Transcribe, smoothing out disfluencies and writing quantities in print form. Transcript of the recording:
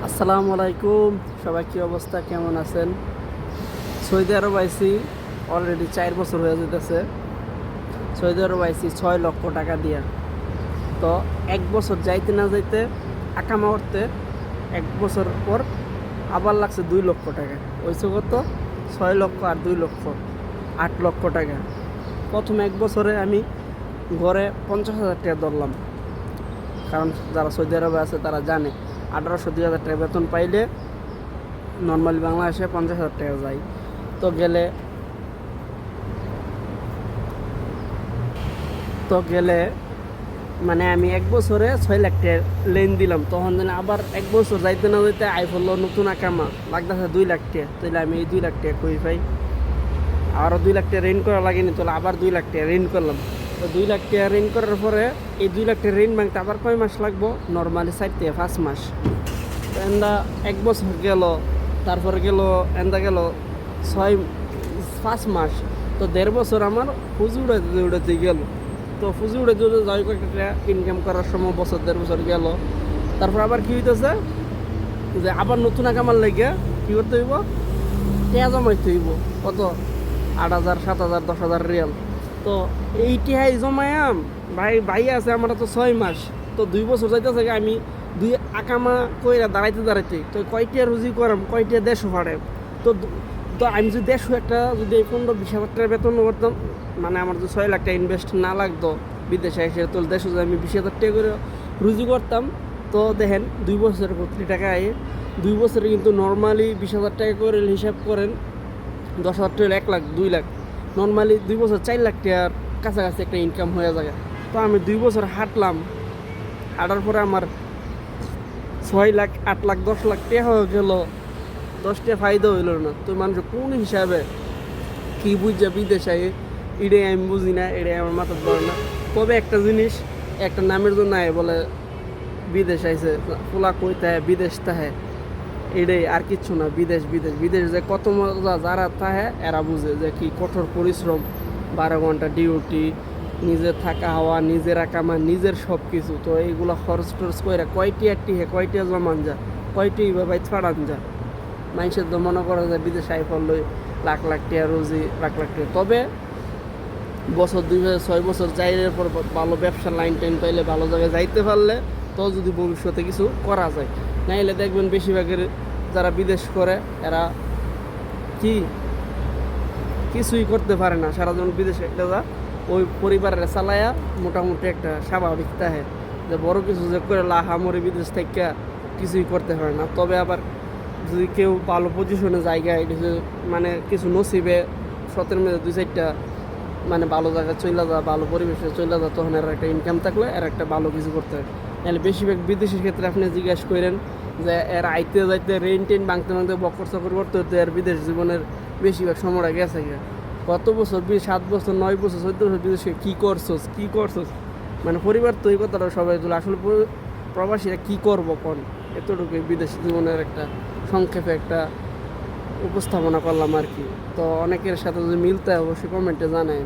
আসসালামু আলাইকুম, সবাই কী অবস্থা, কেমন আছেন? সৌদি আরব আইসি অলরেডি 4 বছর হয়ে যেতেছে। সৌদি আরব আইসি 6 লক্ষ টাকা দিয়া। তো 1 বছর যাইতে না যাইতে আকামা করতে 1 বছর পর আবার লাগছে 2 লক্ষ টাকা। ওইসব কত? 6 লক্ষ আর 2 লক্ষ, 8 লক্ষ টাকা। প্রথম 1 বছরে আমি ঘরে 50,000 টাকা ধরলাম, কারণ যারা সৌদি আরবে আছে তারা জানে 1800-2000 টাকা বেতন পাইলে নর্মালি বাংলাদেশে 50,000 টাকা যায়। তো গেলে তো গেলে মানে আমি 1 বছরে 6 লাখ টাকা লেন দিলাম। তখন যেন আবার 1 বছর যাইতে না যাইতে আই পড়লো নতুন আকামা লাগতেছে 2 লাখ টাকা। তাহলে আমি এই 2 লাখ টাকা কই পাই? আরও 2 লাখ টাকা ঋণ করা লাগেনি, তাহলে আবার 2 লাখ টাকা ঋণ করলাম। তো 2 লাখ টাকা ঋণ করার পরে এই 2 লাখ টাকা ঋণ ভাঙতে আবার কয় মাস লাগবো? নর্মালি 4 থেকে 5 মাস। তো এন্দা 1 বছর গেল, তারপরে গেল 5 মাস। তো 1.5 বছর আমার পুঁজি উড়াতে উড়াতে গেল। তো পুঁজি উড়াতে উড়াতে যাই কয়েকটা ইনকাম করার সময় বছর 1.5 বছর গেল। তারপর আবার কী হইতেছে যে আবার নতুন আকামার লেগে কী করতে হইব? টাকা জমাইতে হইব। কত? 8,000, 7,000, 10,000 রিয়াল। তো এই টিহাই জমায়াম ভাই আছে আমার তো 6 মাস। তো 2 বছর যাইতেছে আমি দুই আকামা কইরা দাঁড়াইতে তো কয়টা রুজি করাম, কয়টা দেড়শো ফাড়ে। তো তো আমি যদি যদি 15-20 হাজার টাকা বেতন করতাম, মানে আমার যদি 6 লাখ টাকা ইনভেস্ট না লাগতো বিদেশে এসে, তো দেশে যদি আমি 20,000 টাকা করে রুজি করতাম, তো দেখেন 2 বছরের 30 টাকা আয়ে 2 বছরে কিন্তু নর্মালি 20,000 টাকা করে হিসাব করেন, 10,000 টাকা 1 লাখ, 2 লাখ, নর্মালি 2 বছর 4 লাখ টাকার কাছাকাছি একটা ইনকাম হয়ে যায়। তো আমি 2 বছর হাঁটার পরে আমার 6 লাখ, 8 লাখ, 10 লাখ টাকা হয়ে গেল। 10 টাকা ফায়দা হইল না। তো মানুষ কোন হিসাবে কী বুঝছে বিদেশে এটাই আমি বুঝি না, এটাই আমার মাথা ধরে না। তবে একটা জিনিস, একটা নামের জন্য আয় বলে বিদেশ আইছে, পোলা কইতে হয় বিদেশ তাহে, এটাই আর কিচ্ছু না। বিদেশ বিদেশ বিদেশ যে কত মজা যারা তাহে এরা বুঝে যে কি কঠোর পরিশ্রম, 12 ঘন্টা ডিউটি, নিজের থাকা হওয়া, নিজের আকামা, নিজের সব কিছু। তো এইগুলো খরচ টরচ করে কয়টি জমান যা, কয়টি ভাই ছাড়ান যা। মানুষের তো মনে করা যায় বিদেশে আই পড়লো লাখ লাখ টাকা রোজি, লাখ লাখ টাকা। তবে বছর 2 বছর 6 বছর যাইলে পর ভালো ব্যবসার লাইন টাইন পাইলে, ভালো জায়গায় যাইতে পারলে, তো যদি ভবিষ্যতে কিছু করা যায়। নাইলে দেখবেন বেশিরভাগের যারা বিদেশ করে এরা কিছুই করতে পারে না, সারা জীবন বিদেশে একটা যা ওই পরিবারের চালায়া মোটামুটি একটা স্বাভাবিক তাহে, যে বড় কিছু যে করে লাহামরি বিদেশ থেকে কিছুই করতে পারে না। তবে আবার যদি কেউ ভালো পজিশনে জায়গায় মানে কিছু নসিবে সতের মেয়ে 2-4টা মানে ভালো জায়গায় চলে যা, ভালো পরিবেশে চলে যা, তখন এর একটা ইনকাম থাকলে এর একটা ভালো কিছু করতে হয়। তাহলে বেশিরভাগ বিদেশের ক্ষেত্রে আপনি জিজ্ঞেস করেন যে এর আইতে যাইতে রেন টেন ভাঙতে বকর চকর করতে হতে এর বিদেশ জীবনের বেশিরভাগ সময়টা গেছে গিয়ে। কত বছর, 7 বছর, 9 বছর, 14 বছর বিদেশে কী করছস, মানে পরিবার তো এই কথাটা সবাই তুলে। আসলে প্রবাসীরা কী করবো কোন, এতটুকু বিদেশ জীবনের একটা সংক্ষেপে একটা উপস্থাপনা করলাম আর কি। তো অনেকের সাথে যদি মিলতে হয় অবশ্যই কমেন্টে জানায়।